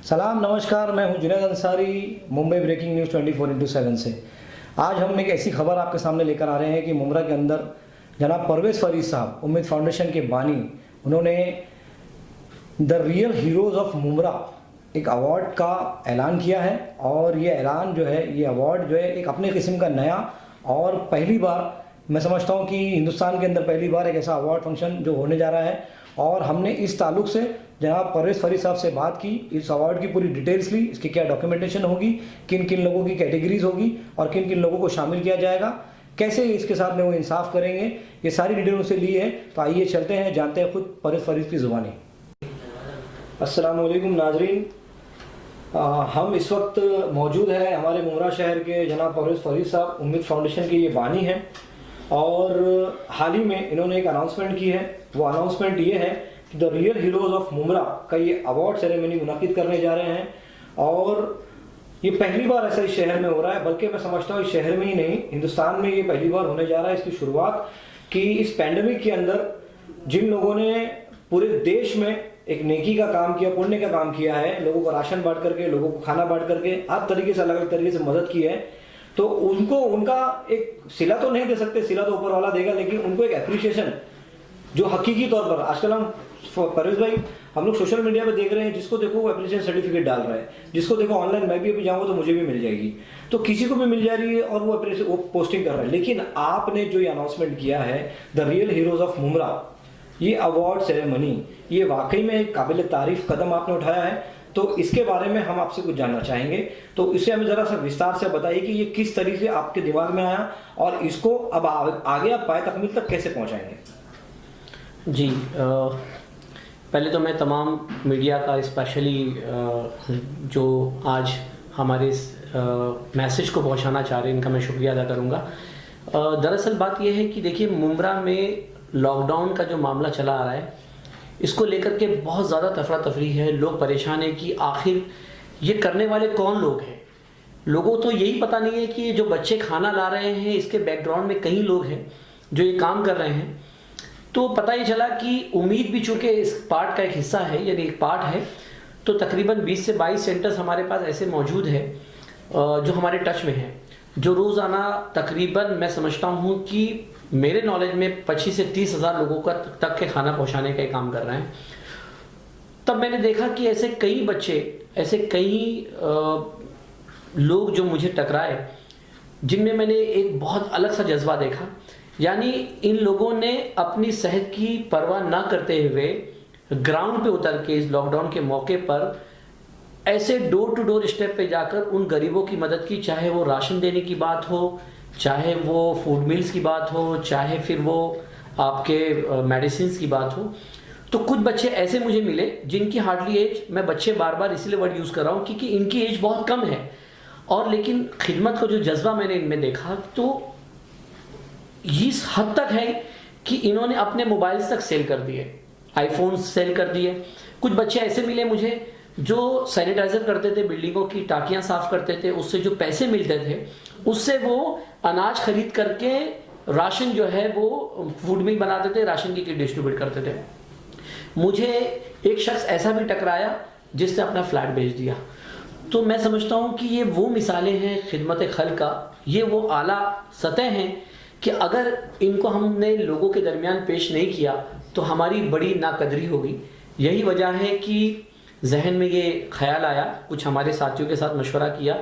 सलाम नमस्कार, मैं हूं Junaid Ansari, Mumbai breaking news 24x7 से। आज हम एक ऐसी खबर आपके सामने लेकर आ रहे हैं कि मुमरा के अंदर जनाब परवेज़ फरीद साहब, उम्मीद फाउंडेशन के बानी, उन्होंने the real heroes of Mumbra एक अवार्ड का ऐलान किया है। और ये ऐलान जो है, ये अवार्ड जो है एक अपने किस्म का नया और पहली बार, मैं समझता हूँ कि हिंदुस्तान के अंदर पहली बार एक ऐसा अवार्ड फंक्शन जो होने जा रहा है। और हमने इस ताल्लुक से जनाब परवेज़ फरीद साहब से बात की, इस अवार्ड की पूरी डिटेल्स ली, इसकी क्या डॉक्यूमेंटेशन होगी, किन किन लोगों की कैटेगरीज होगी और किन किन लोगों को शामिल किया जाएगा, कैसे इसके साथ में वो इंसाफ करेंगे, ये सारी डिटेल उनसे ली है। तो आइए चलते हैं, जानते हैं खुद परवेज़ फरीद की ज़ुबानी। अस्सलाम वालेकुम नाजरीन, हम इस वक्त मौजूद हैं हमारे मुमरा शहर के जनाब परवेज़ फरीद साहब, उम्मीद फाउंडेशन के ये बानी हैं। और हाल ही में इन्होंने एक अनाउंसमेंट की है। वो अनाउंसमेंट ये है कि the real heroes of Mumbra का ये अवार्ड सेरेमनी मुनाकिद करने जा रहे हैं। और ये पहली बार ऐसा इस शहर में हो रहा है, बल्कि मैं समझता हूँ इस शहर में ही नहीं, हिंदुस्तान में ये पहली बार होने जा रहा है। इसकी शुरुआत कि इस पैंडमिक के अंदर जिन लोगों ने पूरे देश में एक नेकी का काम किया, पुण्य का काम किया है, लोगों को राशन बांट करके, लोगों को खाना बांट करके, हर तरीके से अलग अलग तरीके से मदद की है, तो उनको उनका एक सिला तो नहीं दे सकते, सिला तो ऊपर वाला देगा, लेकिन उनको एक एप्रिसिएशन जो हकीकी तौर पर आजकल हम परवेज़ भाई, हम लोग सोशल मीडिया पे देख रहे हैं, जिसको देखो वो एप्रिसिएशन सर्टिफिकेट डाल रहा है, जिसको देखो ऑनलाइन, मैं भी अभी जाऊंगा तो मुझे भी मिल जाएगी, तो किसी को भी मिल जा रही है और वो पोस्टिंग कर रहा है। लेकिन आपने जो ये अनाउंसमेंट किया है the real heroes of Mumbra, ये अवार्ड सेरेमनी, ये वाकई में एक काबिल तारीफ कदम आपने उठाया है। तो इसके बारे में हम आपसे कुछ जानना चाहेंगे, तो इसे हमें ज़रा सा विस्तार से बताइए कि ये किस तरीके से आपके दिमाग में आया और इसको अब आगे आप पाए तकमील तक कैसे पहुंचाएंगे। जी, पहले तो मैं तमाम मीडिया का, स्पेशली जो आज हमारे इस मैसेज को पहुंचाना चाह रहे हैं, इनका मैं शुक्रिया अदा करूंगा। दरअसल बात यह है कि देखिए, मुमरा में लॉकडाउन का जो मामला चला आ रहा है, इसको लेकर के बहुत ज़्यादा तफरा तफरी है। लोग परेशान हैं कि आखिर ये करने वाले कौन लोग हैं। लोगों तो यही पता नहीं है कि जो बच्चे खाना ला रहे हैं, इसके बैकग्राउंड में कई लोग हैं जो ये काम कर रहे हैं। तो पता ही चला कि उम्मीद भी चूँकि इस पार्ट का एक हिस्सा है, यानी एक पार्ट है, तो तकरीबन 20 से 22 सेंटर्स हमारे पास ऐसे मौजूद है जो हमारे टच में हैं, जो रोज़ाना तकरीबन मैं समझता हूँ कि मेरे नॉलेज में 25 से 30 हज़ार लोगों का तक के खाना पहुंचाने का काम कर रहे हैं। तब मैंने देखा कि ऐसे कई बच्चे, ऐसे कई लोग जो मुझे टकराए, जिनमें मैंने एक बहुत अलग सा जज्बा देखा। यानी इन लोगों ने अपनी सेहत की परवाह ना करते हुए ग्राउंड पे उतर के इस लॉकडाउन के मौके पर ऐसे डोर टू डोर स्टेप पे जाकर उन गरीबों की मदद की, चाहे वो राशन देने की बात हो, चाहे वो फूड मील्स की बात हो, चाहे फिर वो आपके मेडिसिन की बात हो। तो कुछ बच्चे ऐसे मुझे मिले जिनकी हार्डली एज, मैं बच्चे बार बार इसलिए वर्ड यूज़ कर रहा हूँ क्योंकि इनकी एज बहुत कम है, और लेकिन खिदमत का जो जज्बा मैंने इनमें देखा, तो इस हद तक है कि इन्होंने अपने मोबाइल्स तक सेल कर दिए, आईफोन सेल कर दिए। कुछ बच्चे ऐसे मिले मुझे जो सैनिटाइजर करते थे, बिल्डिंगों की टाकियाँ साफ करते थे, उससे जो पैसे मिलते थे उससे वो अनाज खरीद करके राशन जो है वो फूड मिल बनाते थे, राशन की किट डिस्ट्रीब्यूट करते थे। मुझे एक शख्स ऐसा भी टकराया जिसने अपना फ्लैट बेच दिया। तो मैं समझता हूँ कि ये वो मिसालें हैं खिदमत खल्क का, ये वो आला सतह हैं कि अगर इनको हमने लोगों के दरमियान पेश नहीं किया तो हमारी बड़ी नाकदरी होगी। यही वजह है कि जहन में ये ख्याल आया, कुछ हमारे साथियों के साथ मशवरा किया,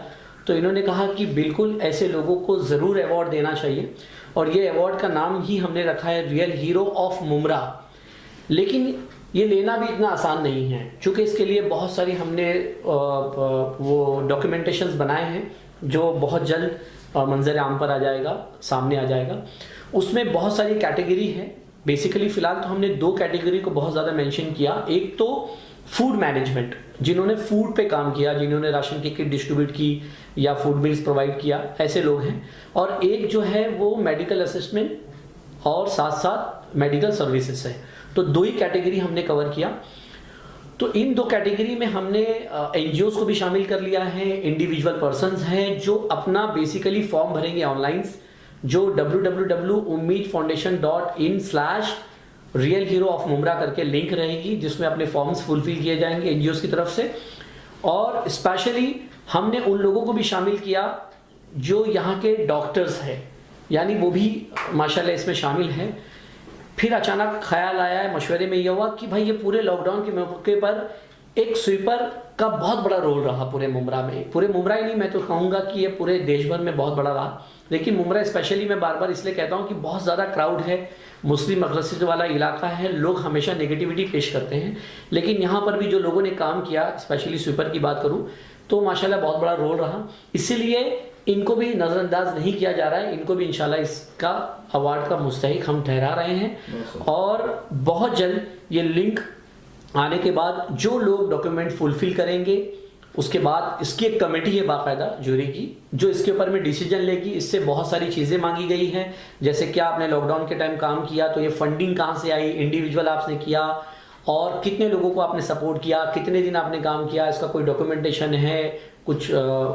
तो इन्होंने कहा कि बिल्कुल ऐसे लोगों को ज़रूर अवार्ड देना चाहिए, और ये अवार्ड का नाम ही हमने रखा है रियल हीरो ऑफ मुमरा। लेकिन ये लेना भी इतना आसान नहीं है, क्योंकि इसके लिए बहुत सारी हमने वो डॉक्यूमेंटेशंस बनाए हैं जो बहुत जल्द मंजर आम पर आ जाएगा, सामने आ जाएगा। उसमें बहुत सारी कैटेगरी है। बेसिकली फ़िलहाल तो हमने 2 कैटेगरी को बहुत ज़्यादा मेंशन किया। एक तो फूड मैनेजमेंट, जिन्होंने फूड पे काम किया, जिन्होंने राशन की किट डिस्ट्रीब्यूट की या फूड मिल्स प्रोवाइड किया, ऐसे लोग हैं। और एक जो है वो मेडिकल असिस्टेंट और साथ साथ मेडिकल सर्विसेज है। तो 2 ही कैटेगरी हमने कवर किया। तो इन 2 कैटेगरी में हमने एनजीओज को भी शामिल कर लिया है, इंडिविजुअल पर्सन्स हैं जो अपना बेसिकली फॉर्म भरेंगे ऑनलाइन, जो www.umeedfoundation.in/रियल हीरो ऑफ मुमरा करके लिंक रहेगी, जिसमें अपने फॉर्म्स फुलफिल किए जाएंगे एनजीओज की तरफ से। और स्पेशली हमने उन लोगों को भी शामिल किया जो यहाँ के डॉक्टर्स हैं, यानी वो भी माशाल्लाह इसमें शामिल हैं। फिर अचानक ख्याल आया है, मशवरे में ये हुआ कि भाई ये पूरे लॉकडाउन के मौके पर एक स्वीपर का बहुत बड़ा रोल रहा पूरे मुमरा में। पूरे मुमरा ही नहीं, मैं तो कहूँगा कि ये पूरे देश भर में बहुत बड़ा रहा, लेकिन मुमरा स्पेशली मैं बार बार इसलिए कहता हूँ कि बहुत ज़्यादा क्राउड है, मुस्लिम अग्रसित वाला इलाका है, लोग हमेशा नेगेटिविटी पेश करते हैं। लेकिन यहाँ पर भी जो लोगों ने काम किया, स्पेशली स्वीपर की बात करूँ तो माशाल्लाह बहुत बड़ा रोल रहा, इसीलिए इनको भी नज़रअंदाज नहीं किया जा रहा है। इनको भी इंशाल्लाह इसका अवार्ड का मुस्तहिक हम ठहरा रहे हैं। और बहुत जल्द ये लिंक आने के बाद जो लोग डॉक्यूमेंट फुलफिल करेंगे, उसके बाद इसकी एक कमेटी है बाकायदा जूरी की, जो इसके ऊपर में डिसीजन लेगी। इससे बहुत सारी चीज़ें मांगी गई हैं, जैसे क्या आपने लॉकडाउन के टाइम काम किया तो ये फंडिंग कहाँ से आई, इंडिविजुअल आपने किया, और कितने लोगों को आपने सपोर्ट किया, कितने दिन आपने काम किया, इसका कोई डॉक्यूमेंटेशन है, कुछ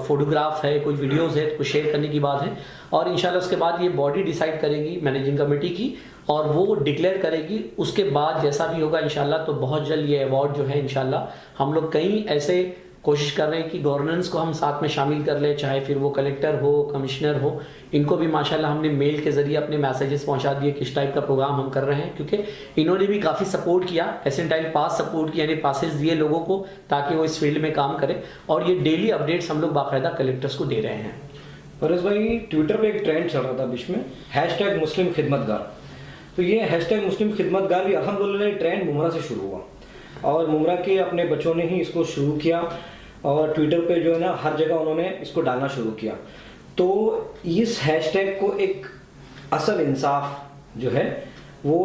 फोटोग्राफ है, कुछ वीडियोस है, कुछ शेयर करने की बात है। और इंशाल्लाह उसके बाद ये बॉडी डिसाइड करेगी मैनेजिंग कमेटी की, और वो डिक्लेयर करेगी। उसके बाद जैसा भी होगा इंशाल्लाह, तो बहुत जल्द ये अवार्ड जो है इंशाल्लाह हम लोग कई ऐसे कोशिश कर रहे हैं कि गवर्नेंस को हम साथ में शामिल कर ले, चाहे फिर वो कलेक्टर हो, कमिश्नर हो, इनको भी माशाल्लाह हमने मेल के जरिए अपने मैसेजेस पहुंचा दिए किस टाइप का प्रोग्राम हम कर रहे हैं, क्योंकि इन्होंने भी काफ़ी सपोर्ट किया, एसेंटाइल पास सपोर्ट किया, यानी पासेस दिए लोगों को ताकि वो इस फील्ड में काम करें। और ये डेली अपडेट्स हम लोग बाकायदा कलेक्टर्स को दे रहे हैं। परवेज भाई, ट्विटर पे एक ट्रेंड चल रहा था बीच में, हैशटैग मुस्लिम खिदमतगार। तो ये हैशटैग मुस्लिम खिदमतगार भी अल्हम्दुलिल्लाह ट्रेंड मुमरा से शुरू हुआ, और मुमरा के अपने बच्चों ने ही इसको शुरू किया, और ट्विटर पे जो है ना हर जगह उन्होंने इसको डालना शुरू किया। तो इस हैशटैग को एक असल इंसाफ जो है वो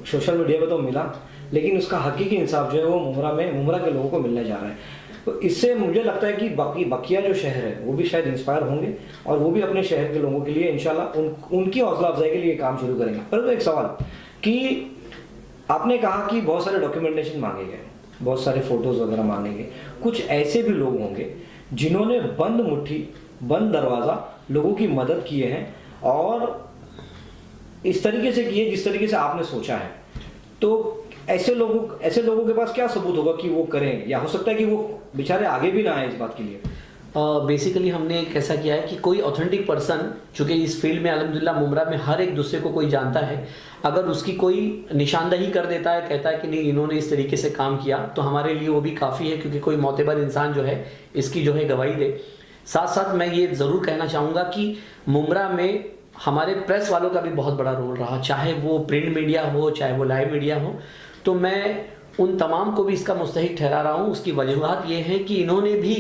सोशल मीडिया पे तो मिला, लेकिन उसका हकीकी इंसाफ जो है वो मुमरा के लोगों को मिलने जा रहा है। तो इससे मुझे लगता है कि बकिया जो शहर है वो भी शायद इंस्पायर होंगे, और वो भी अपने शहर के लोगों के लिए इंशाल्लाह उनकी हौसला अफजाई के लिए काम शुरू करेंगे। पर एक सवाल कि आपने कहा कि बहुत सारे डॉक्यूमेंटेशन मांगे गए, बहुत सारे फोटोज वगैरह मांगे गए, कुछ ऐसे भी लोग होंगे जिन्होंने बंद मुट्ठी, बंद दरवाजा लोगों की मदद किए हैं, और इस तरीके से किए जिस तरीके से आपने सोचा है। तो ऐसे लोगों के पास क्या सबूत होगा कि वो करें, या हो सकता है कि वो बेचारे आगे भी ना आए इस बात के लिए? बेसिकली हमने कैसा किया है कि कोई ऑथेंटिक पर्सन, चूंकि इस फील्ड में अल्हम्दुलिल्लाह मुमरा में हर एक दूसरे को कोई जानता है, अगर उसकी कोई निशानदही कर देता है, कहता है कि नहीं इन्होंने इस तरीके से काम किया, तो हमारे लिए वो भी काफ़ी है, क्योंकि कोई मोतबर इंसान जो है इसकी जो है गवाही दे। साथ साथ मैं ये ज़रूर कहना चाहूँगा कि मुमरा में हमारे प्रेस वालों का भी बहुत बड़ा रोल रहा, चाहे वो प्रिंट मीडिया हो, चाहे वो लाइव मीडिया हो। तो मैं उन तमाम को भी इसका मुस्तहिक ठहरा रहा हूँ। उसकी वजूहात ये है कि इन्होंने भी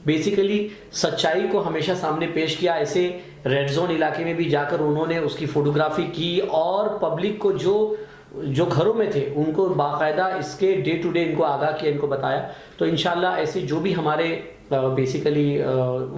बेसिकली सच्चाई को हमेशा सामने पेश किया। ऐसे रेड जोन इलाके में भी जाकर उन्होंने उसकी फोटोग्राफी की, और पब्लिक को जो घरों में थे उनको बाकायदा इसके डे टू डे इनको आगाह किया, इनको बताया। तो इंशाल्लाह ऐसे जो भी हमारे बेसिकली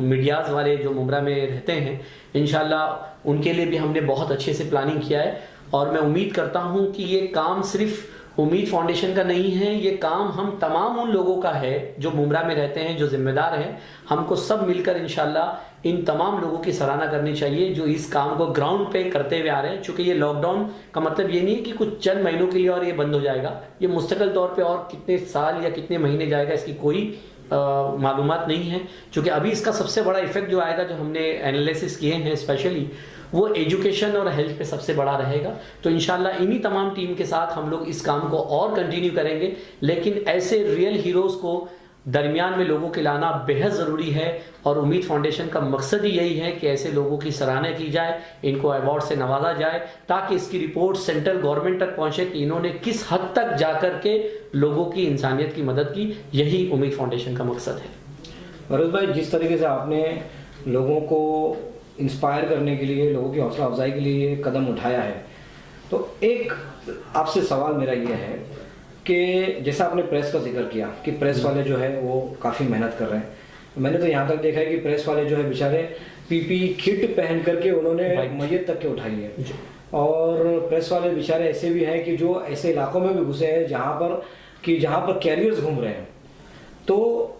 मीडियाज़ वाले जो मुमरा में रहते हैं, इंशाल्लाह उनके लिए भी हमने बहुत अच्छे से प्लानिंग किया है। और मैं उम्मीद करता हूँ कि ये काम सिर्फ उम्मीद फाउंडेशन का नहीं है, ये काम हम तमाम उन लोगों का है जो मुमरा में रहते हैं, जो जिम्मेदार हैं। हमको सब मिलकर इंशाल्लाह इन तमाम लोगों की सराहना करनी चाहिए जो इस काम को ग्राउंड पे करते हुए आ रहे हैं। चूँकि ये लॉकडाउन का मतलब ये नहीं है कि कुछ चंद महीनों के लिए और ये बंद हो जाएगा, ये मुस्तकिल तौर पे और कितने साल या कितने महीने जाएगा इसकी कोई मालूमात नहीं है। चूँकि अभी इसका सबसे बड़ा इफेक्ट जो आएगा, जो हमने एनालिसिस किए हैं स्पेशली, वो एजुकेशन और हेल्थ पे सबसे बड़ा रहेगा। तो इंशाल्लाह इन्हीं तमाम टीम के साथ हम लोग इस काम को और कंटिन्यू करेंगे, लेकिन ऐसे रियल हीरोज़ को दरमियान में लोगों के लाना बेहद ज़रूरी है। और उम्मीद फाउंडेशन का मकसद ही यही है कि ऐसे लोगों की सराहना की जाए, इनको अवार्ड से नवाजा जाए, ताकि इसकी रिपोर्ट सेंट्रल गवर्नमेंट तक पहुँचे कि इन्होंने किस हद तक जा कर के लोगों की इंसानियत की मदद की। यही उम्मीद फाउंडेशन का मकसद है। परवेज भाई, जिस तरीके से आपने लोगों को इंस्पायर करने के लिए, लोगों की हौसला अफजाई के लिए कदम उठाया है, तो एक आपसे सवाल मेरा ये है कि जैसा आपने प्रेस का जिक्र किया कि प्रेस वाले जो है वो काफ़ी मेहनत कर रहे हैं। मैंने तो यहाँ तक देखा है कि प्रेस वाले जो है बेचारे पीपी किट पहन करके उन्होंने मैयत तक के उठाई है, और प्रेस वाले बेचारे ऐसे भी हैं कि जो ऐसे इलाकों में भी घुसे हैं जहाँ पर कैरियर्स घूम रहे हैं। तो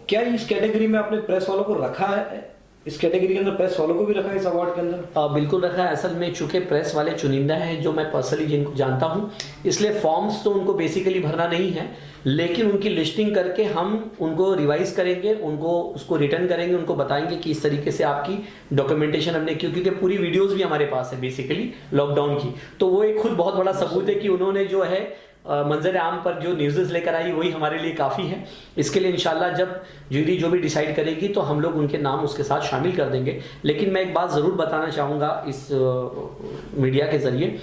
क्या इस कैटेगरी में आपने प्रेस वालों को रखा है इस कैटेगरी के अंदर प्रेस वालों को भी रखा है इस अवार्ड के अंदर? बिल्कुल रखा है। असल में चूंकि प्रेस वाले चुनिंदा हैं जो मैं पर्सनली जिनको जानता हूं, इसलिए फॉर्म्स तो उनको बेसिकली भरना नहीं है, लेकिन उनकी लिस्टिंग करके हम उनको रिवाइज करेंगे, उनको उसको रिटर्न करेंगे, उनको बताएंगे कि इस तरीके से आपकी डॉक्यूमेंटेशन हमने की, क्योंकि पूरी वीडियोस भी हमारे पास है बेसिकली लॉकडाउन की। तो वो एक खुद बहुत बड़ा सबूत है कि उन्होंने जो है मंजर आम पर जो न्यूज़ लेकर आई वही हमारे लिए काफ़ी है। इसके लिए इंशाल्लाह जब जूरी जो भी डिसाइड करेगी तो हम लोग उनके नाम उसके साथ शामिल कर देंगे। लेकिन मैं एक बात ज़रूर बताना चाहूँगा इस मीडिया के ज़रिए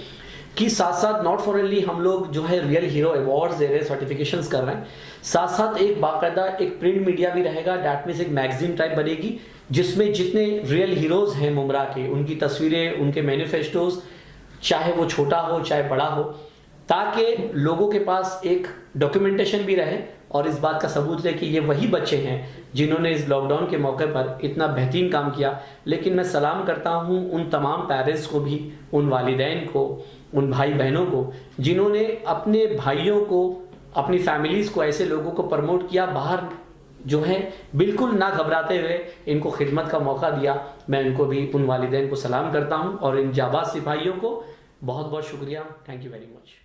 कि साथ साथ नॉट फॉर ओनली हम लोग जो है रियल हीरो अवार्ड्स दे रहे हैं, सर्टिफिकेशंस कर रहे हैं, साथ साथ एक बाकायदा एक प्रिंट मीडिया भी रहेगा। डैट मीन्स एक मैगजीन टाइप बनेगी जिसमें जितने रियल हीरोज़ हैं मुमरा के, उनकी तस्वीरें, उनके मैनिफेस्टोज, चाहे वो छोटा हो चाहे बड़ा हो, ताकि लोगों के पास एक डॉक्यूमेंटेशन भी रहे और इस बात का सबूत है कि ये वही बच्चे हैं जिन्होंने इस लॉकडाउन के मौके पर इतना बेहतरीन काम किया। लेकिन मैं सलाम करता हूं उन तमाम पेरेंट्स को भी, उन वालिदैन को, उन भाई बहनों को जिन्होंने अपने भाइयों को, अपनी फैमिलीज को, ऐसे लोगों को प्रमोट किया, बाहर जो है बिल्कुल ना घबराते हुए इनको खिदमत का मौका दिया। मैं इनको भी, उन वालिदैन को सलाम करता हूं और इन जाबाज सिपाहियों को बहुत बहुत शुक्रिया। Thank you very much.